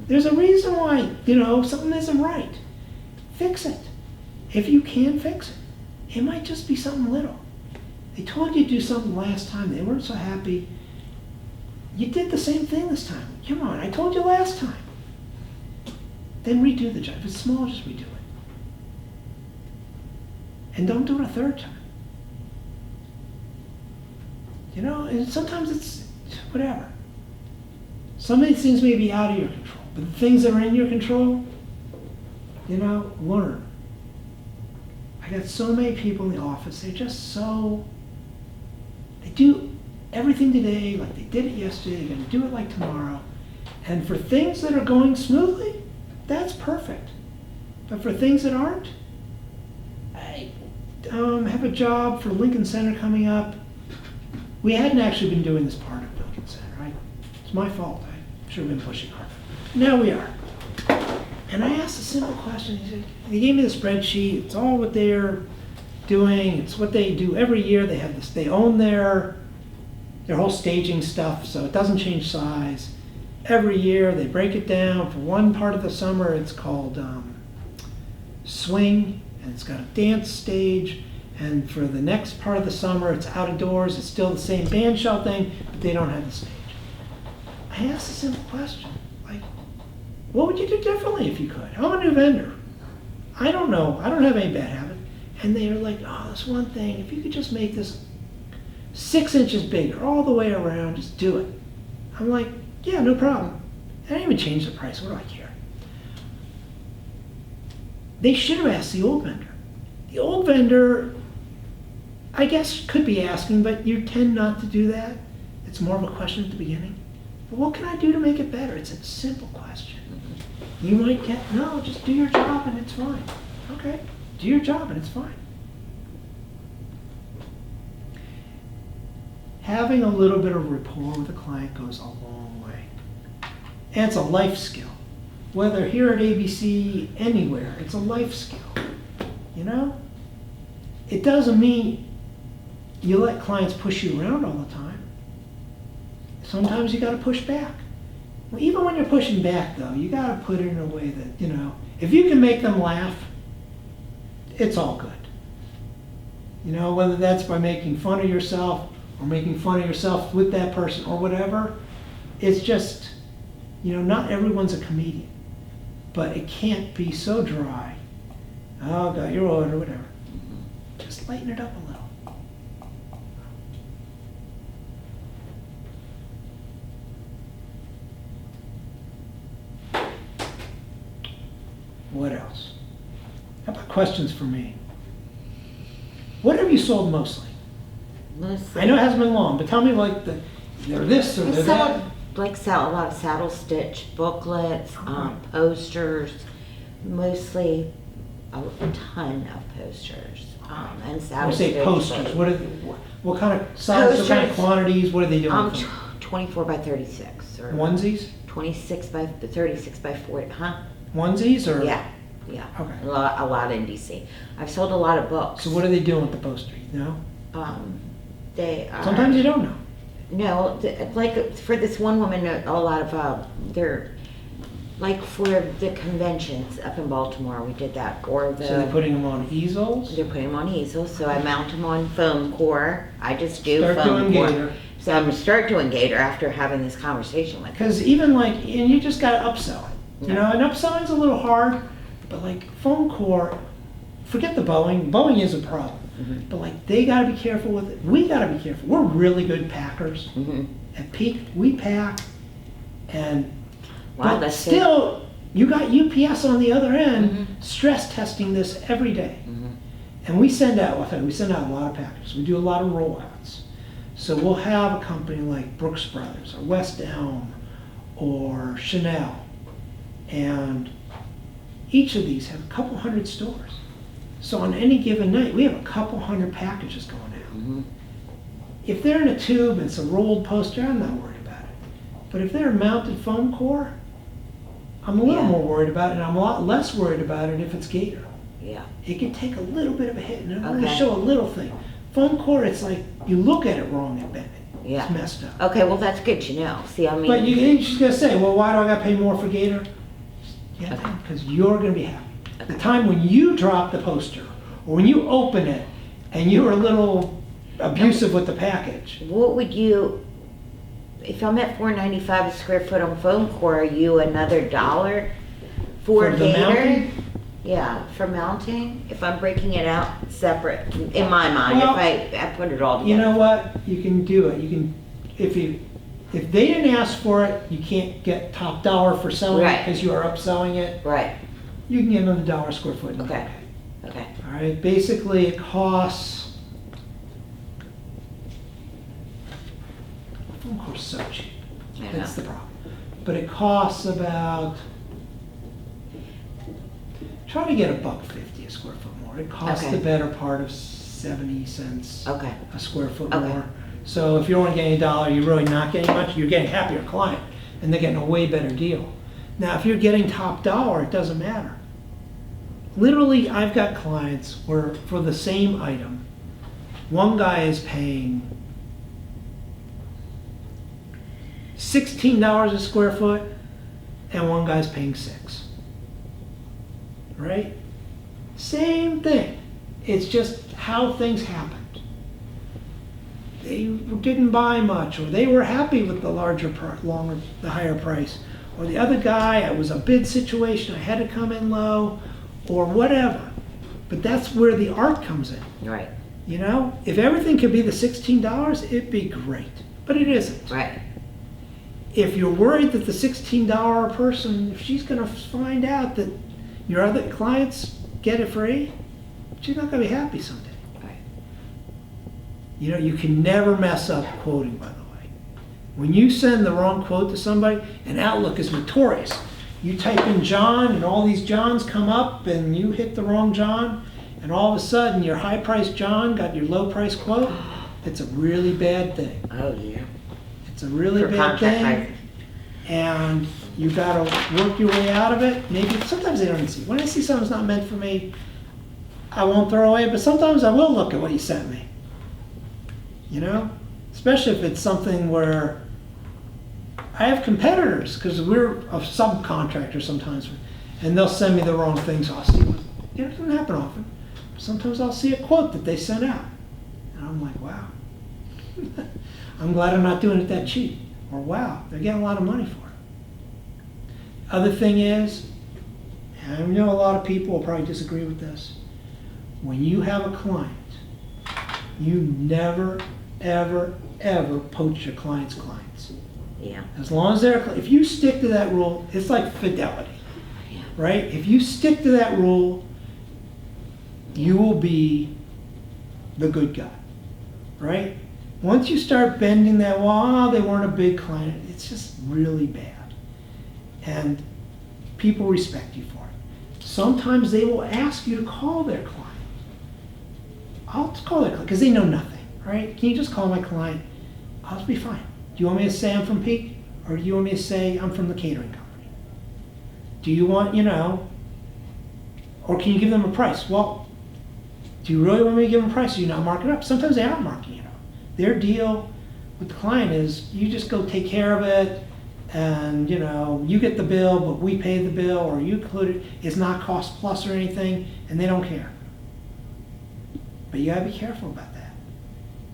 There's a reason why, something isn't right. Fix it. If you can fix it. It might just be something little. They told you to do something last time. They weren't so happy. You did the same thing this time. Come on, I told you last time. Then redo the job. If it's small, just redo it. And don't do it a third time. And sometimes it's whatever. Some of these things may be out of your control, but the things that are in your control, learn. I got so many people in the office, they do everything today like they did it yesterday, they're gonna do it like tomorrow. And for things that are going smoothly, that's perfect. But for things that aren't, I have a job for Lincoln Center coming up. We hadn't actually been doing this part of Lincoln Center, right? It's my fault. I should have been pushing harder. Now we are. And I asked a simple question. They gave me the spreadsheet. It's all what they're doing. It's what they do every year. They have this. They own their whole staging stuff, so it doesn't change size. Every year they break it down. For one part of the summer, it's called swing, and it's got a dance stage. And for the next part of the summer, it's out of doors. It's still the same band shell thing, but they don't have the stage. I asked a simple question, like, what would you do differently if you could? I'm a new vendor. I don't know. I don't have any bad habit. And they were like, oh, this one thing, if you could just make this 6 inches bigger all the way around, just do it. I'm like, yeah, no problem. I didn't even change the price. What do I care? They should have asked the old vendor. The old vendor, I guess, could be asking, but you tend not to do that. It's more of a question at the beginning. But what can I do to make it better? It's a simple question. You might get, no, just do your job and it's fine. Okay, do your job and it's fine. Having a little bit of rapport with a client goes a long way. And it's a life skill. Whether here at ABC, anywhere, it's a life skill. It doesn't mean you let clients push you around all the time. Sometimes you got to push back. Well, even when you're pushing back, though, you got to put it in a way that, if you can make them laugh, it's all good. Whether that's by making fun of yourself or making fun of yourself with that person or whatever, it's just, not everyone's a comedian. But it can't be so dry. Oh, got your order, whatever. Just lighten it up a little. What else? How about questions for me? What have you sold mostly? I know it hasn't been long, but tell me they're this or they're that. Sell a lot of saddle stitch booklets, posters, mostly a ton of posters, and saddle When you say stitch posters, booklets. what kind of size, what kind of quantities, what are they doing? 24 by 36 or Onesies? 26 by 36 by 40, huh? Onesies or? Yeah. Okay. A lot in DC. I've sold a lot of books. So what are they doing with the posters? No? They are. Sometimes you don't know. No, like for this one woman, a lot of they're like for the conventions up in Baltimore. We did that, or So they're putting them on easels? They're putting them on easels. So I mount them on foam core. I just do Start foam doing core. Gator. So I'm gonna start doing Gator after having this conversation with her. Because even and you just got to upsell it. Yeah. And upselling's a little hard, but foam core, forget the Boeing. Boeing is a problem. Mm-hmm. But they got to be careful with it. We got to be careful. We're really good packers. Mm-hmm. At Peak, we pack, and Wow, but that's still, you got UPS on the other end Mm-hmm. stress testing this every day. Mm-hmm. And we send out a lot of packages. We do a lot of rollouts. So we'll have a company like Brooks Brothers or West Elm or Chanel, and each of these have a couple hundred stores. So on any given night, we have a couple hundred packages going out. Mm-hmm. If they're in a tube and it's a rolled poster, I'm not worried about it. But if they're a mounted foam core, I'm a little more worried about it, and I'm a lot less worried about it if it's Gator. Yeah. It can take a little bit of a hit, and I'm going to Okay. show a little thing. Foam core, it's like you look at it wrong at yeah. It's messed up. Okay, well, that's good to know. See, I mean. But she's gonna say, well, why do I gotta pay more for Gator? Yeah, Okay. because you're gonna be happy. The time when you drop the poster, or when you open it, and you're a little abusive with the package. What would you, if I'm at $4.95 a square foot on foam core, are you another $1 for For the Gator? mounting? Yeah, for mounting, if I'm breaking it out separate, in my mind, Well, if I put it all together. You know what? You can do it. You can, if they didn't ask for it, you can't get top dollar for selling it Right. because you are upselling it. Right, You can get another $1 square foot. okay, okay. All right, basically it costs, phone core's so cheap, I know. that's the problem. But it costs about, try to get $1.50 a square foot more. It costs Okay. the better part of 70 cents Okay, a square foot Okay. more. So if you're only getting $1, you're really not getting much, you're getting a happier client, and they're getting a way better deal. Now, if you're getting top dollar, it doesn't matter. Literally, I've got clients where for the same item, one guy is paying $16 a square foot, and one guy's paying $6. Right? Same thing. It's just how things happened. They didn't buy much, or they were happy with the the higher price. Or the other guy, it was a bid situation, I had to come in low, or whatever. But that's where the art comes in. right, You know, if everything could be the $16, it'd be great, but it isn't. right, If you're worried that the $16 person, if she's gonna find out that your other clients get it free, she's not gonna be happy someday. right. You know, you can never mess up quoting, by the way. When you send the wrong quote to somebody, and Outlook is notorious. You type in John, and all these Johns come up, and you hit the wrong John, and all of a sudden, your high-priced John got your low-priced quote. It's a really bad thing. Oh, yeah. It's a really For bad contract thing, pricing. and you gotta work your way out of it. Maybe, sometimes they don't even see. When I see something's not meant for me, I won't throw away, but sometimes I will look at what you sent me. You know? Especially if it's something where I have competitors, because we're a subcontractor sometimes, and they'll send me the wrong things. I'll see what, it doesn't happen often. Sometimes I'll see a quote that they sent out, and I'm like, wow. I'm glad I'm not doing it that cheap. Or wow, they're getting a lot of money for it. Other thing is, and I know a lot of people will probably disagree with this, when you have a client, you never, ever, ever poach your client's clients. Yeah, As long as they're, if you stick to that rule, it's like fidelity, yeah, right? If you stick to that rule, you will be the good guy, right? Once you start bending that, well, they weren't a big client, it's just really bad. And people respect you for it. Sometimes they will ask you to call their client. I'll call their client, because they know nothing, right? Can you just call my client? I'll be fine. Do you want me to say I'm from Peak? Or do you want me to say I'm from the catering company? Do you want, you know, or can you give them a price? Well, do you really want me to give them a price? Do you not mark it up? Sometimes they aren't marking it up. Their deal with the client is you just go take care of it, and you know, you get the bill, but we pay the bill, or you include it. It's not cost plus or anything, and they don't care. But you gotta be careful about that.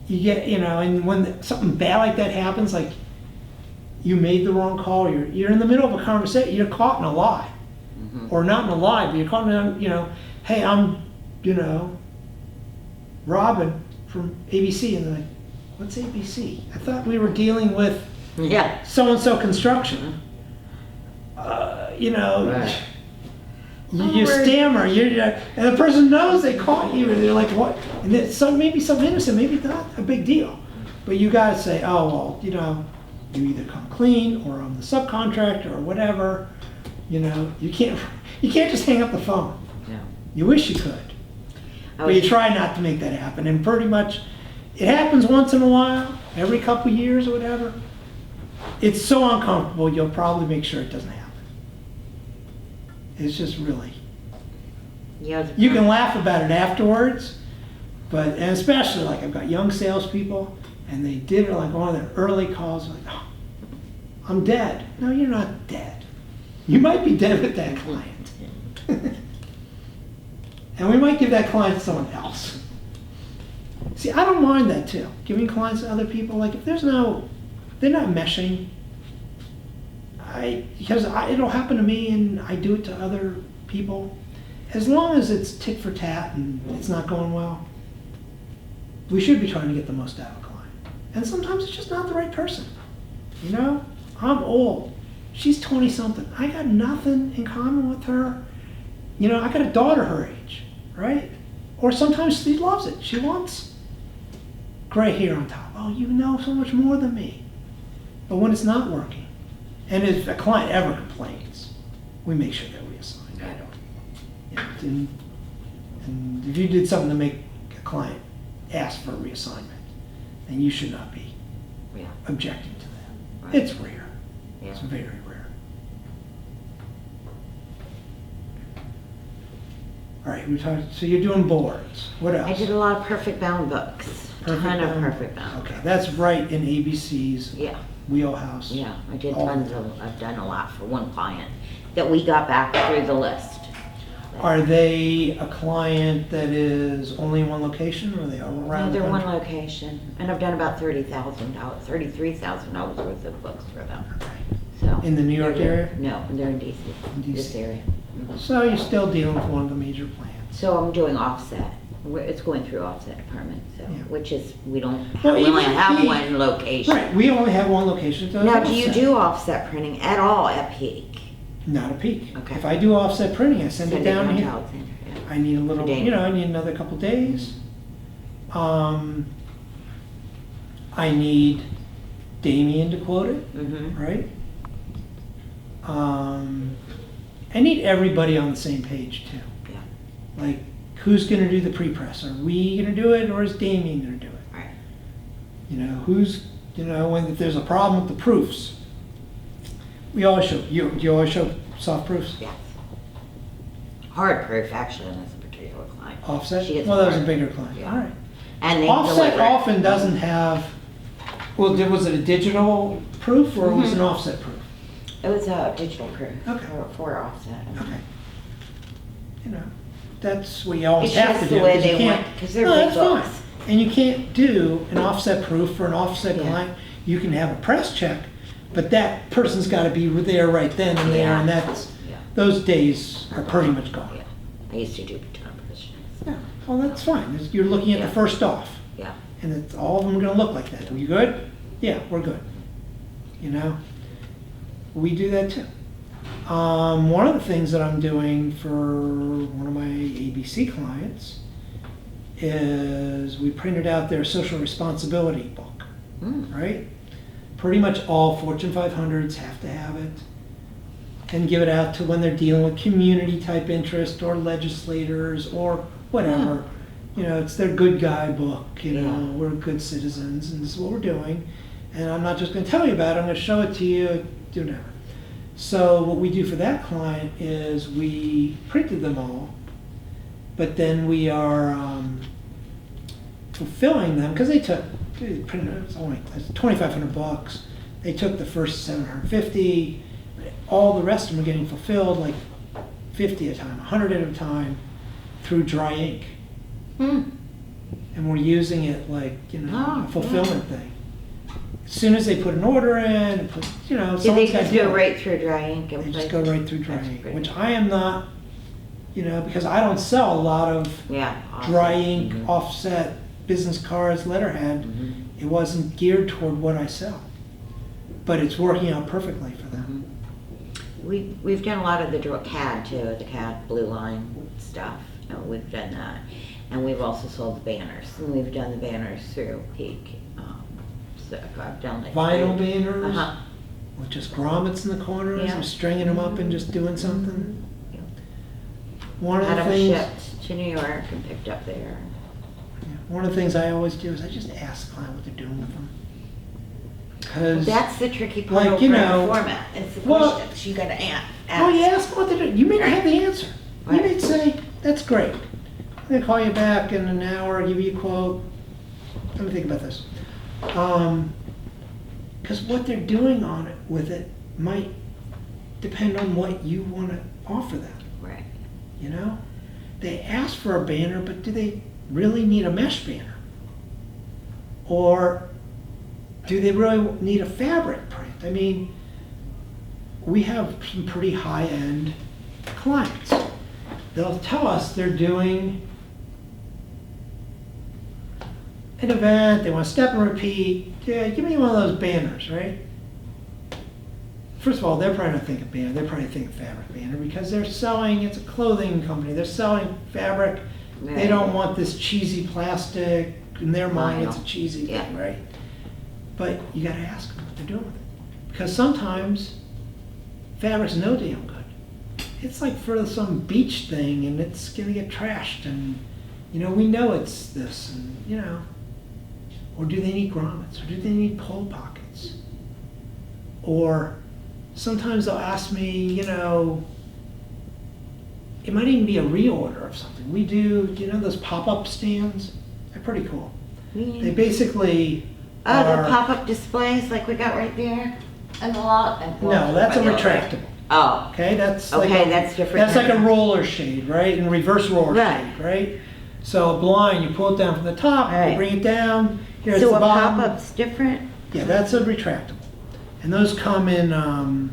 You get, you know, and when something bad like that happens, like you made the wrong call, you're in the middle of a conversation, you're caught in a lie. Or not in a lie, but you're caught in a, you know, hey, I'm, you know, Robin from ABC, and they're like, what's ABC? I thought we were dealing with yeah, so-and-so construction. You know, Right. you stammer, and the person knows they caught you, and they're like, what? And it's maybe something innocent, maybe not a big deal. But you gotta say, oh, well, you know, you either come clean, or I'm the subcontractor, or whatever. You know, you can't just hang up the phone. no. You wish you could. I But you was- try not to make that happen, and pretty much, it happens once in a while, every couple years or whatever. It's so uncomfortable, you'll probably make sure it doesn't happen. It's just really, Yeah, the- you can laugh about it afterwards, but, and especially like I've got young salespeople, And they did it like one of their early calls, like, oh, I'm dead. No, you're not dead. You might be dead with that client. And we might give that client to someone else. See, I don't mind that too, giving clients to other people. Like if they're not meshing, because it'll happen to me and I do it to other people. As long as it's tit for tat and it's not going well, we should be trying to get the most out of a client. And sometimes it's just not the right person. You know, I'm old. She's 20 something. I got nothing in common with her. You know, I got a daughter her age, right? Or sometimes she loves it. She wants gray hair on top. Oh, you know so much more than me. But when it's not working, and if a client ever complains, we make sure they're reassigned. I don't. And if you did something to make a client ask for a reassignment, then you should not be objecting to that. Right. It's rare. Yeah. It's very rare. All right, we talked. So you're doing boards. What else? I did a lot of perfect bound books. Ton of perfect bound. Okay, that's right in ABC's Yeah. wheelhouse. Yeah, I did All tons the time. of, I've done a lot for one client that we got back through the list. Are they a client that is only in one location, or are they all around the They're one country? location, and I've done about $30,000, $33,000 worth of books for them. Okay. So In the New York they're- area? No, they're in DC, In this DC. area. Mhm. So you're still dealing with one of the major plans. So I'm doing offset. It's going through offset department, so, Yeah. which is, we don't, Well, we only even have Peak- one location. Right, we only have one location. so Now, it's do you offset. do offset printing at all at Peak? Not a peak. Okay. If I do offset printing, I send it down here. to Alexander, yeah. I need a little, For Dana. you know, I need another couple days. I need Damien to quote it, Mhm. right? I need everybody on the same page too. Yeah, Like, who's gonna do the pre-press? Are we gonna do it, or is Damien gonna do it? right. You know, if there's a problem with the proofs, we always show, you always show soft proofs? Yes. Hard proof, actually, on this particular client. Offset? She gets Well, that was a hard. bigger client, Yeah. all right. And they Offset deliver. often doesn't have, well, was it a digital proof or was it an offset proof? It was a digital proof Okay. for offset. Okay. You know, that's what you always It's have to just do. the way 'cause you they can't- want, 'cause they're No, big that's fine. books. And you can't do an offset proof for an offset Yeah. client. You can have a press check, but that person's gotta be there right then and there, and Yeah. that's, Yeah. those days are pretty much gone. Yeah. I used to do a ton of press checks. Yeah, well, that's fine. You're looking at the Yeah. first off. Yeah. And it's, all of them are gonna look like that. Are you good? Yeah, we're good. You know? We do that too. One of the things that I'm doing for one of my ABC clients is we printed out their social responsibility book, Mm. right? Pretty much all Fortune 500s have to have it, and give it out to when they're dealing with community type interest or legislators or whatever. You know, it's their good guy book, you know, Yeah. we're good citizens and this is what we're doing. And I'm not just gonna tell you about it, I'm gonna show it to you, do whatever. So what we do for that client is we printed them all, but then we are fulfilling them, because they printed, it's only 2,500 bucks. They took the first 750, all the rest of them are getting fulfilled, like 50 at a time, 100 at a time, through dry ink. Hmm. And we're using it like, you know, Oh, a fulfillment thing. As soon as they put an order in, you know, Did they someone's got just to do go it. right through dry ink and They place just go it? right through dry That's ink, pretty which good. I am not, you know, because I don't sell a lot of Yeah. awesome. dry ink, Mhm. offset, business cards, letterhead. Mhm. It wasn't geared toward what I sell. But it's working out perfectly for them. We've done a lot of the CAD too, the CAD blue line stuff. We've done that. And we've also sold the banners. And we've done the banners through Peak. So I've done like Vinyl three. banners Uh-huh. with just grommets in the corners Yeah. and stringing them up and just doing something. Yeah. One of Had the them things, shipped to New York and picked up there. one of the things I always do is I just ask the client what they're doing with them. Because, That's the tricky part like, of you print know, well, it's the well- questions you gotta ask. oh, you ask what they're doing. You may not have the answer. You may Right. say, that's great. I'm gonna call you back in an hour, give you a quote. Let me think about this. Because what they're doing on it with it might depend on what you want to offer them, Right. you know? They ask for a banner, but do they really need a mesh banner? Or do they really need a fabric print? I mean, we have some pretty high-end clients. They'll tell us they're doing an event, they want to step and repeat. Yeah, give me one of those banners, right? First of all, they're probably not thinking banner, they're probably thinking fabric banner because they're selling, it's a clothing company, they're selling fabric. They Right. don't want this cheesy plastic, in their mind it's a Vinyl. cheesy Yeah. thing, right? But you gotta ask them what they're doing with it. Because sometimes fabric's no damn good. It's like for some beach thing and it's gonna get trashed and, you know, we know it's this and, you know. Or do they need grommets? Or do they need pull pockets? Or sometimes they'll ask me, you know, it might even be a reorder of something. We do you know those pop-up stands? They're pretty cool. They basically Oh, are, the pop-up displays like we got right there in the lot? no, that's a retractable. Oh, Okay, that's Okay, like that's different That's like a than- roller shade, right? And reverse roller Right. shade, right? So a blind, you pull it down from the top, you Right. bring it down. Here's so the a bottom. pop-up's different? Yeah, that's a retractable. And those come in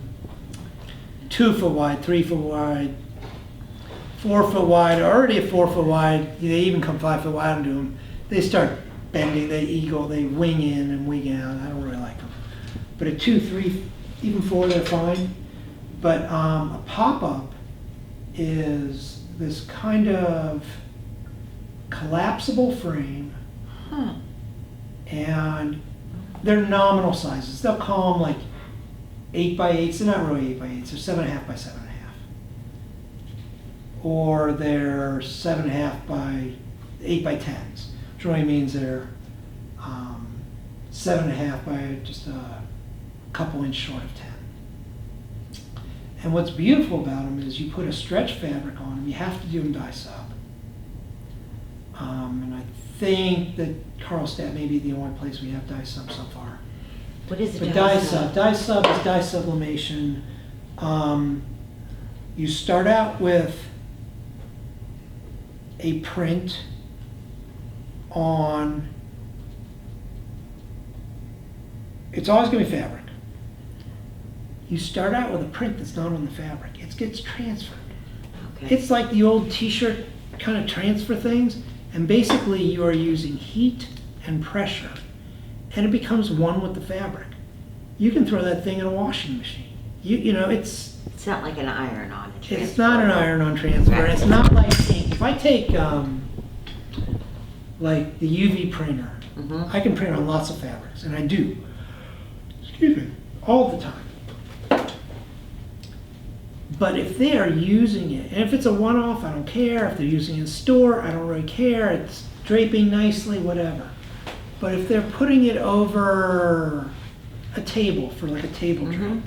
2 foot wide, 3 foot wide, 4 foot wide, already a 4 foot wide. They even come 5 foot wide into them. They start bending, they eagle, they wing in and wing out. I don't really like them. But at 2, 3, even 4, they're fine. But a pop-up is this kind of collapsible frame, Huh. and they're nominal sizes. They'll call them like 8 by 8s. They're not really 8 by 8s. They're 7.5 by 7.5. Or they're 7.5 by 8 by 10s, which really means they're 7.5 by just a couple inch short of 10. And what's beautiful about them is you put a stretch fabric on them. You have to do them dye sub. And I think that Carlstadt may be the only place we have dye sub so far. What is But it? dye sub is dye sublimation. You start out with a print on, it's always going to be fabric. You start out with a print that's not on the fabric. It gets transferred. Okay. It's like the old t-shirt kind of transfer things, and basically you are using heat and pressure, and it becomes one with the fabric. You can throw that thing in a washing machine. You know, it's not like an iron-on. it's not an iron-on transfer. Right. It's not like ink. If I take like the UV printer, Mhm. I can print on lots of fabrics, and I do. Excuse me, all the time. But if they are using it, and if it's a one-off, I don't care. If they're using it in store, I don't really care. It's draping nicely, whatever. But if they're putting it over a table for like a table drape, Mhm.